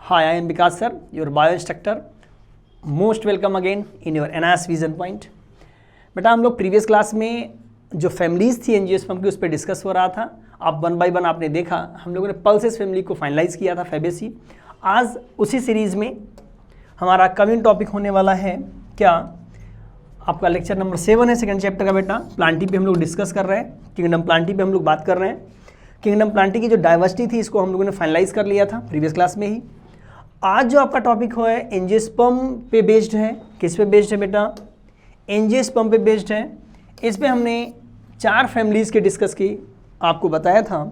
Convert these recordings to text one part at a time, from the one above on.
Hi, I am Vikas sir, your bio instructor. Most welcome again in your NIS Vision Point. बेटा हम लोग previous class में जो families थी angiosperm की उस पर डिस्कस हो रहा था। आप वन बाय वन आपने देखा, हम लोगों ने पल्सेस फैमिली को फाइनलाइज किया था फैबेसी। आज उसी सीरीज़ में हमारा कमिंग टॉपिक होने वाला है क्या, आपका लेक्चर नंबर 7 है सेकंड चैप्टर का बेटा। प्लांटी पे हम लोग डिस्कस कर रहे हैं, किंगडम प्लांटी पे हम लोग बात कर रहे हैं। किंगडम प्लांटी की जो डाइवर्सिटी थी इसको हम लोगों ने फाइनलाइज कर लिया था प्रीवियस क्लास में ही। आज जो आपका टॉपिक हो है एंजियोस्पर्म पे बेस्ड है। किस पे बेस्ड है बेटा? एंजियोस्पर्म पे बेस्ड है। इस पे हमने 4 फैमिलीज़ के डिस्कस की। आपको बताया था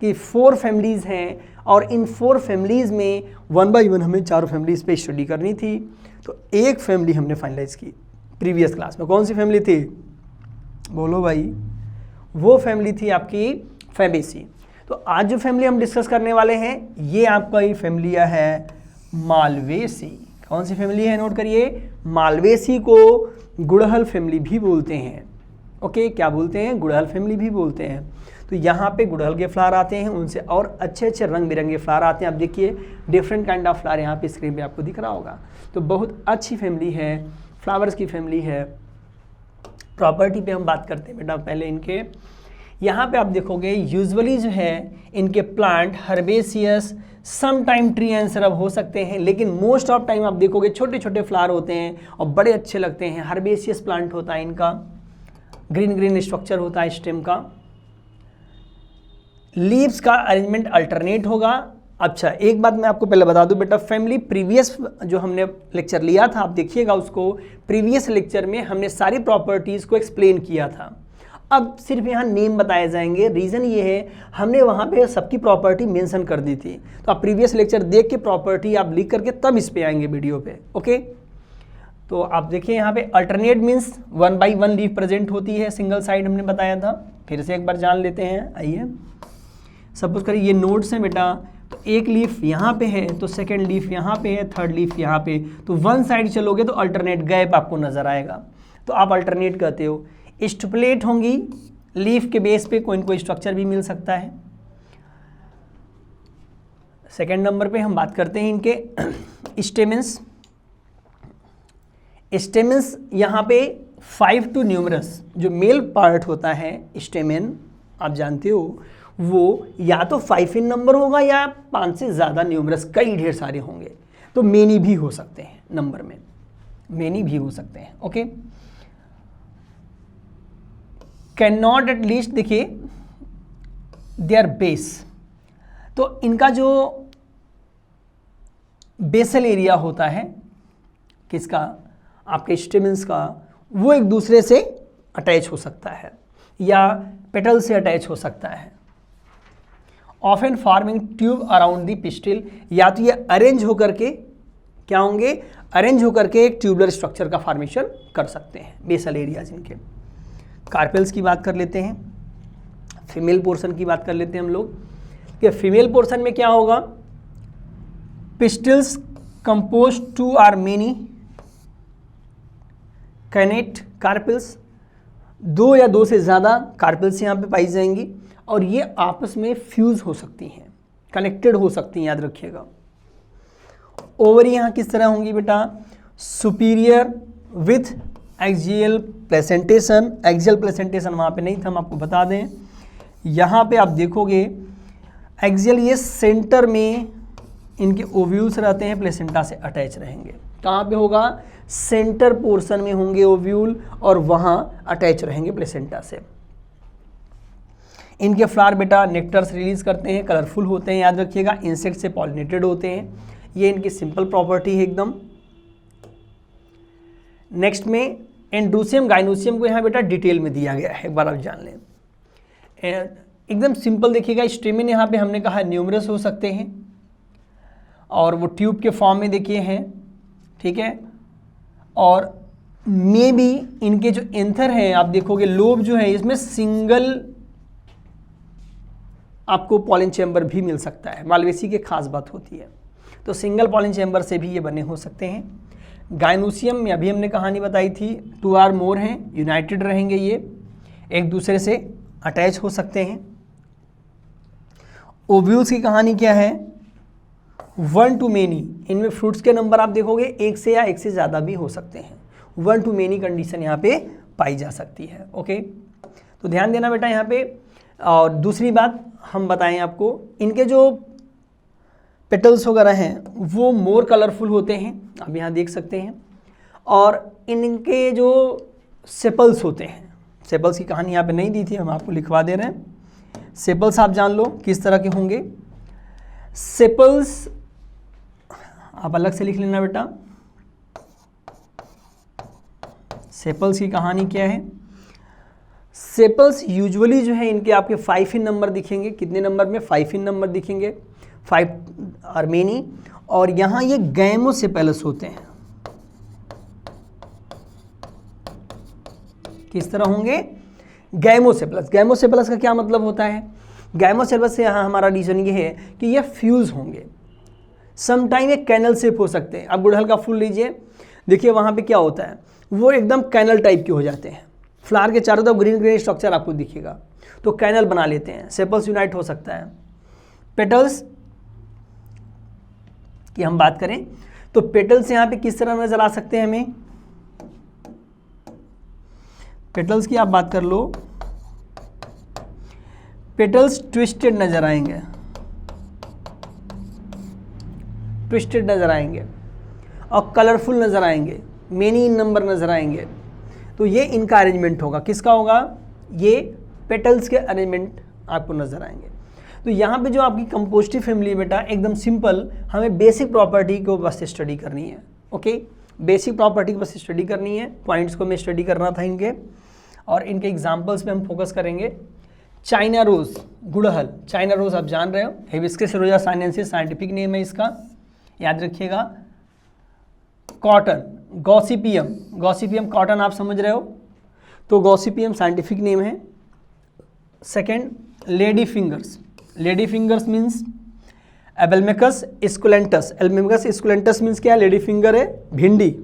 कि 4 फैमिलीज़ हैं और इन 4 फैमिलीज़ में वन बाय वन हमें 4 फैमिलीज़ पे स्टडी करनी थी। तो एक फैमिली हमने फाइनलाइज की प्रीवियस क्लास में। कौन सी फैमिली थी? बोलो भाई। वो फैमिली थी आपकी फैबेसी। तो आज जो फैमिली हम डिस्कस करने वाले हैं ये आपका ही फैमिली है मालवेसी। कौन सी फैमिली है? नोट करिए, मालवेसी को गुड़हल फैमिली भी बोलते हैं। ओके, क्या बोलते हैं? गुड़हल फैमिली भी बोलते हैं। तो यहाँ पे गुड़हल के फ्लावर आते हैं, उनसे और अच्छे अच्छे रंग बिरंगे फ्लावर आते हैं। आप देखिए डिफरेंट काइंड ऑफ फ्लावर यहाँ पे स्क्रीन पे आपको दिख रहा होगा। तो बहुत अच्छी फैमिली है, फ्लावर्स की फैमिली है। प्रॉपर्टी पे हम बात करते हैं बेटा पहले इनके। यहाँ पे आप देखोगे यूजुअली जो है इनके plant herbaceous, some time tree and shrub हो सकते हैं, लेकिन मोस्ट ऑफ टाइम आप देखोगे छोटे छोटे फ्लावर होते हैं और बड़े अच्छे लगते हैं। हर्बेसियस प्लांट होता है इनका, ग्रीन ग्रीन स्ट्रक्चर होता है स्टेम का। लीव्स का अरेंजमेंट अल्टरनेट होगा। अच्छा, एक बात मैं आपको पहले बता दूं बेटा, फैमिली प्रीवियस जो हमने लेक्चर लिया था आप देखिएगा उसको, प्रीवियस लेक्चर में हमने सारी प्रॉपर्टीज़ को एक्सप्लेन किया था। अब सिर्फ यहाँ नेम बताए जाएंगे। रीज़न ये है हमने वहाँ पे सबकी प्रॉपर्टी मेंशन कर दी थी। तो आप प्रीवियस लेक्चर देख के प्रॉपर्टी आप लिख करके तब इस पे आएंगे वीडियो पे। ओके, तो आप देखिए यहाँ पे alternate means 1 by 1 leaf present होती है, सिंगल साइड हमने बताया था। फिर से एक बार जान लेते हैं, आइए। सपोज करिए ये नोड्स हैं बेटा, तो एक लीफ यहाँ पे है, तो सेकेंड लीफ यहाँ पे है, थर्ड लीफ यहाँ पे। तो वन साइड चलोगे तो अल्टरनेट गैप आपको नजर आएगा, तो आप अल्टरनेट कहते हो। स्टिपुलेट होंगी, लीफ के बेस पे कोई न कोई स्ट्रक्चर भी मिल सकता है। सेकेंड नंबर पे हम बात करते हैं इनके स्टेमेंस। स्टेमेंस यहाँ पे 5 टू न्यूमरस, जो मेल पार्ट होता है स्टेमेन आप जानते हो, वो या तो 5 इन नंबर होगा या 5 से ज़्यादा न्यूमरस, कई ढेर सारे होंगे। तो मेनी भी हो सकते हैं, नंबर में मेनी भी हो सकते हैं। Okay, can not at least, देखिए देयर बेस, तो इनका जो बेसल एरिया होता है किसका, आपके स्टेमेंस का, वो एक दूसरे से अटैच हो सकता है या पेटल से अटैच हो सकता है। Often farming tube around the pistil, या तो ये अरेंज होकर के क्या होंगे, अरेंज होकर के एक ट्यूबुलर स्ट्रक्चर का फॉर्मेशन कर सकते हैं बेसल एरियाज इनके। कार्पेल्स की बात कर लेते हैं, फीमेल पोर्शन की बात कर लेते हैं हम लोग कि फीमेल पोर्शन में क्या होगा, pistils compose 2 are many connate carpels, 2 या 2 से ज़्यादा कार्पेल्स यहाँ पे पाई जाएंगी और ये आपस में फ्यूज हो सकती हैं, कनेक्टेड हो सकती हैं, याद रखिएगा। ओवरी यहाँ किस तरह होंगी बेटा, superior with axial placentation. Axial placentation वहाँ पे नहीं था, हम आपको बता दें। यहाँ पे आप देखोगे एक्सियल, ये सेंटर में इनके ओव्यूल्स रहते हैं, प्लेसेंटा से अटैच रहेंगे। कहाँ पे होगा? सेंटर पोर्शन में होंगे ओव्यूल और वहाँ अटैच रहेंगे प्लेसेंटा से। इनके फ्लावर बेटा नेक्टर्स रिलीज करते हैं, कलरफुल होते हैं, याद रखिएगा। इंसेक्ट से पॉलिनेटेड होते हैं, ये इनकी सिंपल प्रॉपर्टी है एकदम। नेक्स्ट में एंड्रोसियम गाइनोसियम को यहाँ बेटा डिटेल में दिया गया है, एक बार आप जान लें। एकदम सिंपल देखिएगा, स्टेमेन यहाँ पे हमने कहा न्यूमरस हो सकते हैं और वो ट्यूब के फॉर्म में देखिए हैं, ठीक है। और मे बी इनके जो एंथर हैं आप देखोगे, लोब जो है इसमें सिंगल आपको पॉलिन चैम्बर भी मिल सकता है। मालवेसी की खास बात होती है, तो सिंगल पॉलिन चैम्बर से भी ये बने हो सकते हैं। गाइनोसियम में अभी हमने कहानी बताई थी, 2 आर मोर हैं, यूनाइटेड रहेंगे, ये एक दूसरे से अटैच हो सकते हैं। ओव्यूल्स की कहानी क्या है, वन टू मेनी, इनमें फ्रूट्स के नंबर आप देखोगे एक से या एक से ज़्यादा भी हो सकते हैं। वन टू मेनी कंडीशन यहाँ पे पाई जा सकती है। ओके, तो ध्यान देना बेटा यहाँ पे। और दूसरी बात हम बताएं आपको, इनके जो पेटल्स वगैरह हैं वो मोर कलरफुल होते हैं, आप यहाँ देख सकते हैं। और इनके जो सेपल्स होते हैं, सेपल्स की कहानी यहाँ पे नहीं दी थी, हम आपको लिखवा दे रहे हैं। सेपल्स आप जान लो किस तरह के होंगे। सेपल्स आप अलग से लिख लेना बेटा। सेपल्स की कहानी क्या है? सेपल्स यूजुअली जो है इनके आपके 5 इन नंबर दिखेंगे। कितने नंबर में? 5 इन नंबर दिखेंगे, 5 आर्मेनी। और यहाँ ये गैमोसेपेलस होते हैं। किस तरह होंगे? गैमोसेपेलस। गैमोसेपेलस का क्या मतलब होता है? गैमोसेपेलस से यहाँ हमारा रीजन ये है कि ये फ्यूज होंगे। समटाइम ये कैनल शेप हो सकते हैं। आप गुड़हल का फूल लीजिए, देखिए वहाँ पे क्या होता है, वो एकदम कैनल टाइप के हो जाते हैं। फ्लावर के चारों तरफ ग्रीन ग्रीन स्ट्रक्चर आपको दिखेगा, तो कैनल बना लेते हैं। सेपल्स यूनाइट हो सकता है। पेटल्स की हम बात करें तो पेटल्स यहाँ पे किस तरह नजर आ सकते हैं हमें? पेटल्स की आप बात कर लो, पेटल्स ट्विस्टेड नजर आएंगे, ट्विस्टेड नजर आएंगे और कलरफुल नजर आएंगे, मेनी इन नंबर नजर आएंगे। तो ये इनका अरेंजमेंट होगा। किसका होगा? ये पेटल्स के अरेंजमेंट आपको नजर आएंगे। तो यहाँ पे जो आपकी कंपोजिटिव फैमिली है बेटा, एकदम सिंपल, हमें बेसिक प्रॉपर्टी को बस स्टडी करनी है। ओके, बेसिक प्रॉपर्टी को बस स्टडी करनी है। पॉइंट्स को मैं स्टडी करना था इनके, और इनके एग्जाम्पल्स पे हम फोकस करेंगे। चाइना रोज, गुड़हल, चाइना रोज आप जान रहे हो, हिबिस्कस रोजा साइनेंसिस साइंटिफिक नेम है इसका, याद रखिएगा। कॉटन, गॉसिपियम, गॉसिपियम कॉटन आप समझ रहे हो, तो गॉसिपियम साइंटिफिक नेम है। Second, lady fingers, lady fingers means Abelmoschus esculentus. Abelmoschus esculentus means क्या? लेडी फिंगर है, भिंडी,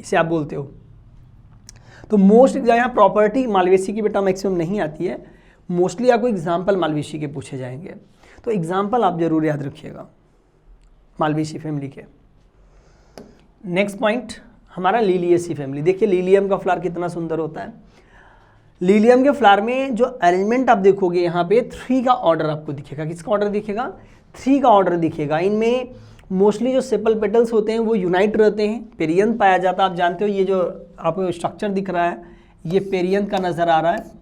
इसे आप बोलते हो। तो मोस्ट यहाँ प्रॉपर्टी मालवेसी की बेटा मैक्सिमम नहीं आती है, मोस्टली आपको एग्जाम्पल मालवेसी के पूछे जाएंगे, तो एग्जाम्पल आप जरूर याद रखिएगा मालवेसी फैमिली के। नेक्स्ट पॉइंट हमारा लिलियेसी फैमिली। देखिए लिलियम का फ्लावर कितना सुंदर होता है। लिलियम के फ्लावर में जो अरेंजमेंट आप देखोगे यहाँ पे 3 का ऑर्डर आपको दिखेगा। किसका ऑर्डर दिखेगा? 3 का ऑर्डर दिखेगा। इनमें मोस्टली जो सेपल पेटल्स होते हैं वो यूनाइट रहते हैं, पेरियंथ पाया जाता है। आप जानते हो ये जो आपको स्ट्रक्चर दिख रहा है ये पेरियंथ का नजर आ रहा है।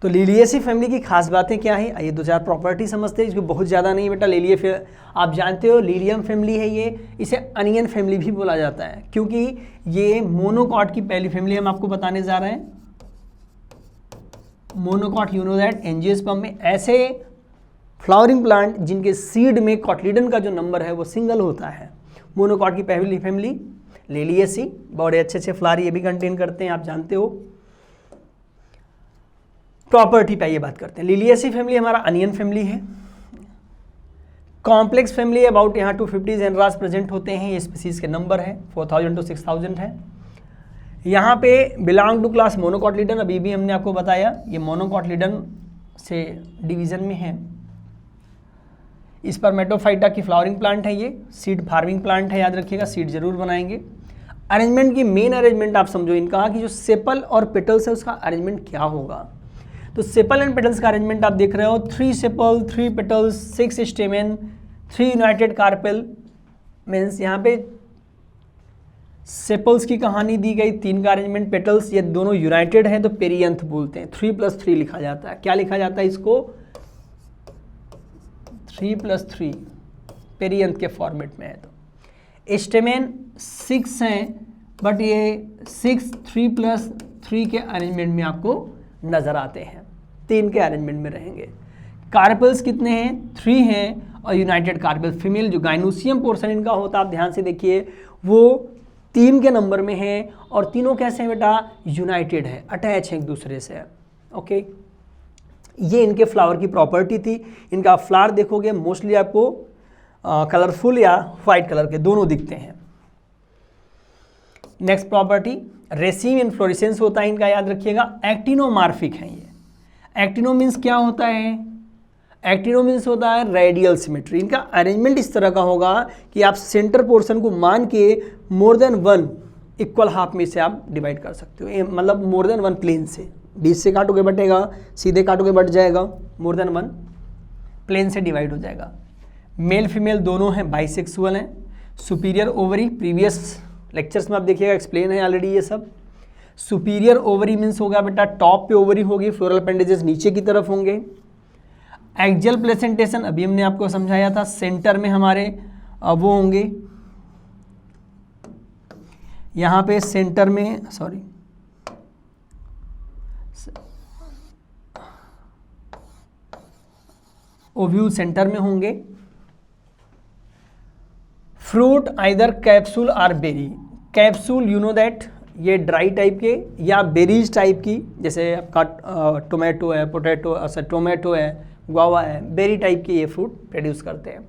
तो लिलियेसी फैमिली की खास बातें क्या है, आइए 2-4 प्रॉपर्टी समझते हैं। इसको बहुत ज़्यादा नहीं बेटा। लिलिये आप जानते हो लिलियम फैमिली है ये, इसे अनियन फैमिली भी बोला जाता है, क्योंकि ये मोनोकॉट की पहली फैमिली हम आपको बताने जा रहे हैं। Monocot, you know that, angiosperm में ऐसे फ्लावरिंग प्लांट जिनके सीड में कॉटलीडन का जो नंबर है वो सिंगल होता है। मोनोकॉट की पहली फैमिली लिलियेसी, बड़े अच्छे अच्छे फ्लावर ये भी कंटेन करते हैं, आप जानते हो। प्रॉपर्टी पे ये बात करते हैं। लिलियेसी फैमिली हमारा अनियन फैमिली है। कॉम्प्लेक्स फैमिली अबाउट यहाँ 250 जेनरास प्रेजेंट होते हैं। ये स्पीसीज के नंबर है 4000 to 6000 है। यहाँ पे बिलोंग टू क्लास मोनोकॉटलीडन, अभी भी हमने आपको बताया ये मोनोकॉटलीडन से डिवीजन में है। स्पर्मेटोफाइटा की फ्लावरिंग प्लांट है ये, सीड फार्मिंग प्लांट है, याद रखिएगा, सीड जरूर बनाएंगे। अरेंजमेंट की मेन अरेंजमेंट आप समझो इनका कि जो सेपल और पेटल्स है उसका अरेंजमेंट क्या होगा। तो सेपल एंड पेटल्स का अरेंजमेंट आप देख रहे हो, 3 sepal, 3 petals, 6 stamen, 3 United carpel. Means यहाँ पे सेपल्स की कहानी दी गई, 3 का अरेंजमेंट, पेटल्स ये दोनों यूनाइटेड हैं तो पेरियंथ बोलते हैं। 3+3 लिखा जाता है। क्या लिखा जाता है इसको? 3+3 पेरियंथ के फॉर्मेट में है। तो स्टेमेन 6 हैं, बट ये 6 3+3 के अरेंजमेंट में आपको नजर आते हैं, 3 के अरेंजमेंट में रहेंगे। कार्पेल्स कितने हैं? 3 हैं, और यूनाइटेड कार्पेल फीमेल जो गाइनोसियम पोर्शन इनका होता है आप ध्यान से देखिए वो 3 के नंबर में है, और तीनों कैसे हैं बेटा? यूनाइटेड है, अटैच है एक दूसरे से। ओके, ये इनके फ्लावर की प्रॉपर्टी थी। इनका फ्लावर देखोगे मोस्टली आपको कलरफुल या वाइट कलर के दोनों दिखते हैं। नेक्स्ट प्रॉपर्टी रेसिम इन्फ्लोरेसेंस होता है इनका, याद रखिएगा। एक्टिनोमार्फिक है ये, एक्टिनो मीन्स क्या होता है? एक्टिनो मीन्स होता है रेडियल सिमेट्री। इनका अरेंजमेंट इस तरह का होगा कि आप सेंटर पोर्शन को मान के more than one equal half में से आप डिवाइड कर सकते हो, मतलब मोर देन वन प्लेन से, बीच से काटोगे बटेगा, सीधे काटोगे बट जाएगा, मोर देन वन प्लेन से डिवाइड हो जाएगा। मेल फीमेल दोनों हैं, बाइसेक्सुअल हैं। सुपीरियर ओवरी, प्रीवियस लेक्चर्स में आप देखिएगा एक्सप्लेन है ऑलरेडी ये सब। सुपीरियर ओवरी मीन्स होगा बेटा टॉप पे ओवरी होगी, फ्लोरल अपेंडेजेस नीचे की तरफ होंगे। एक्जियल प्लेसेंटेशन अभी हमने आपको समझाया था, सेंटर में हमारे वो होंगे, यहाँ पे सेंटर में ओव्यूल सेंटर में होंगे। फ्रूट आइदर कैप्सूल और berry. Capsule you know that ये ड्राई टाइप के या बेरीज टाइप की, जैसे आपका टोमेटो है, पोटैटो, अच्छा टोमेटो है, गुआवा है, बेरी टाइप के ये फ्रूट प्रोड्यूस करते हैं।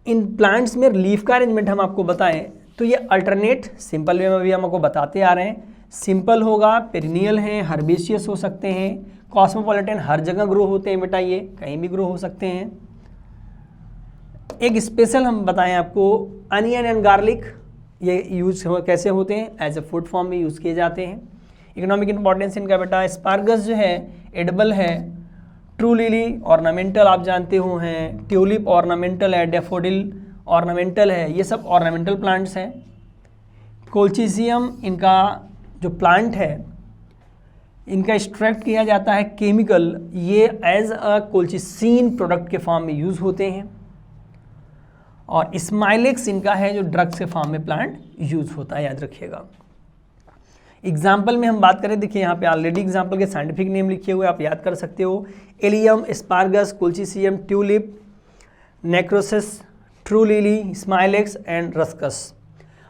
इन प्लांट्स में लीफ का अरेंजमेंट हम आपको बताएं तो ये अल्टरनेट सिंपल वे में भी हम आपको बताते आ रहे हैं। सिंपल होगा, पेरिनियल हैं, हर्बेशियस हो सकते हैं, कॉस्मोपॉलिटन हर जगह ग्रो होते हैं बेटा, ये कहीं भी ग्रो हो सकते हैं। एक स्पेशल हम बताएं आपको, अनियन एंड गार्लिक, ये यूज कैसे होते हैं, एज ए फूड फॉर्म में यूज़ किए जाते हैं। इकोनॉमिक इंपॉर्टेंस इनका बेटा, स्पार्गस जो है एडिबल है, ट्रू लिली ऑर्नामेंटल आप जानते हो हैं, ट्यूलिप ऑर्नामेंटल है, डेफोडिल ऑर्नामेंटल है, ये सब ऑर्नामेंटल प्लांट्स हैं। कोल्चिसियम इनका जो प्लांट है, इनका एक्सट्रैक्ट किया जाता है केमिकल, ये एज अ कोल्चिसीन प्रोडक्ट के फॉर्म में यूज़ होते हैं। और स्माइलेक्स इनका है जो ड्रग्स के फॉर्म में प्लांट यूज़ होता है, याद रखिएगा। एग्जाम्पल में हम बात करें, देखिए यहाँ पे ऑलरेडी एग्जाम्पल के साइंटिफिक नेम लिखे हुए आप याद कर सकते हो, Allium, Asparagus, Colchicum, tulip, necrosis, true lily, Smilax and Ruscus.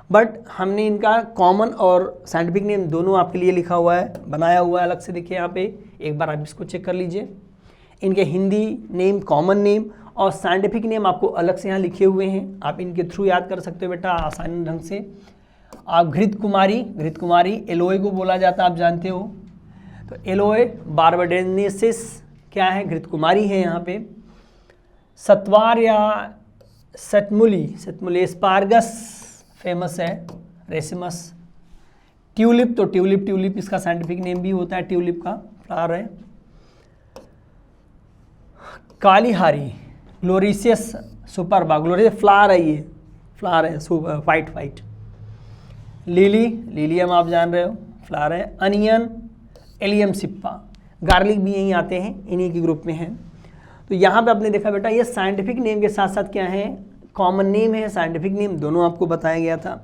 But हमने इनका कॉमन और साइंटिफिक नेम दोनों आपके लिए लिखा हुआ है, बनाया हुआ है अलग से, देखिए यहाँ पे एक बार आप इसको चेक कर लीजिए। इनके हिंदी नेम, कॉमन नेम और साइंटिफिक नेम आपको अलग से यहाँ लिखे हुए हैं, आप इनके थ्रू याद कर सकते हो बेटा आसानी ढंग से। आप घृत कुमारी एलोए को बोला जाता है, आप जानते हो, तो एलोए बार्बाडेनेसिस क्या है, घृत कुमारी है यहाँ पे। सतवार या सतमुली स्पार्गस फेमस है, रेसिमस। ट्यूलिप, तो ट्यूलिप इसका साइंटिफिक नेम भी होता है, ट्यूलिप का फ्लावर है। कालीहारी, ग्लोरिसियस सुपरबा, ग्लोरियस फ्लावर है, ये फ्लावर है वाइट। लिलियम आप जान रहे हो, फ्लावर है। अनियन, एलियम सिप्पा, गार्लिक भी यहीं आते हैं, इन्हीं के ग्रुप में हैं। तो यहाँ पे आपने देखा बेटा ये साइंटिफिक नेम के साथ साथ क्या है, कॉमन नेम है, साइंटिफिक नेम दोनों आपको बताया गया था।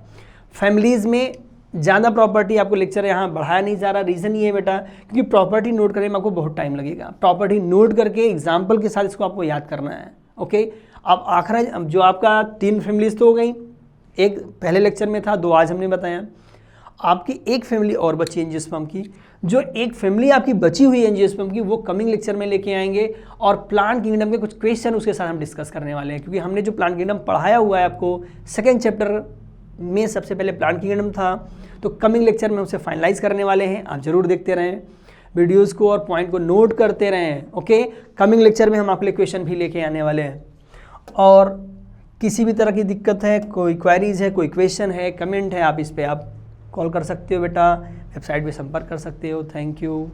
फैमिलीज़ में ज़्यादा प्रॉपर्टी आपको लेक्चर यहाँ बढ़ाया नहीं जा रहा, रीज़न ये है बेटा क्योंकि प्रॉपर्टी नोट करने में आपको बहुत टाइम लगेगा। प्रॉपर्टी नोट करके एग्जाम्पल के साथ इसको आपको याद करना है, ओके। अब आखिर जो आपका 3 फैमिलीज तो हो गई, एक पहले लेक्चर में था, 2 आज हमने बताया। आपकी एक फैमिली और बची एंजियोस्पर्म की, जो एक फैमिली आपकी बची हुई एंजियोस्पर्म की वो कमिंग लेक्चर में लेके आएंगे और प्लांट किंगडम के कुछ क्वेश्चन उसके साथ हम डिस्कस करने वाले हैं, क्योंकि हमने जो प्लांट किंगडम पढ़ाया हुआ है आपको सेकेंड चैप्टर में सबसे पहले प्लांट किंगडम था, तो कमिंग लेक्चर में उसे फाइनलाइज करने वाले हैं। आप जरूर देखते रहें वीडियोज़ को और पॉइंट को नोट करते रहें, ओके। कमिंग लेक्चर में हम आपके लिए क्वेश्चन भी लेके आने वाले हैं। और किसी भी तरह की दिक्कत है, कोई क्वेरीज है, कोई क्वेश्चन है, कमेंट है, आप इस पर आप कॉल कर सकते हो बेटा, वेबसाइट पे संपर्क कर सकते हो। Thank you.